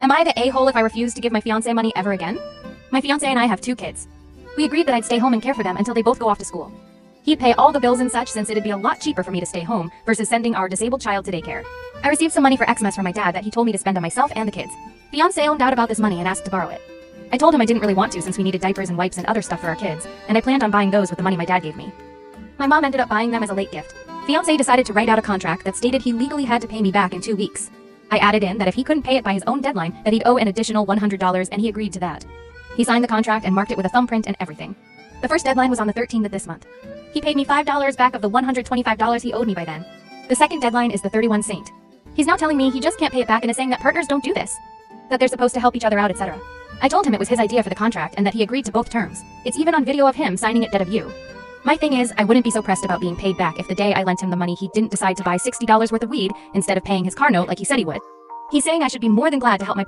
Am I the a-hole if I refuse to give my fiancé money ever again? My fiancé and I have 2 kids. We agreed that I'd stay home and care for them until they both go off to school. He'd pay all the bills and such since it'd be a lot cheaper for me to stay home versus sending our disabled child to daycare. I received some money for Xmas from my dad that he told me to spend on myself and the kids. Fiancé owned out about this money and asked to borrow it. I told him I didn't really want to since we needed diapers and wipes and other stuff for our kids, and I planned on buying those with the money my dad gave me. My mom ended up buying them as a late gift. Fiancé decided to write out a contract that stated he legally had to pay me back in 2 weeks. I added in that if he couldn't pay it by his own deadline, that he'd owe an additional $100, and he agreed to that. He signed the contract and marked it with a thumbprint and everything. The first deadline was on the 13th of this month. He paid me $5 back of the $125 he owed me by then. The second deadline is the 31 Saint. He's now telling me he just can't pay it back and is saying that partners don't do this, that they're supposed to help each other out, etc. I told him it was his idea for the contract and that he agreed to both terms. It's even on video of him signing it dead of you. My thing is, I wouldn't be so pressed about being paid back if the day I lent him the money he didn't decide to buy $60 worth of weed instead of paying his car note like he said he would. He's saying I should be more than glad to help my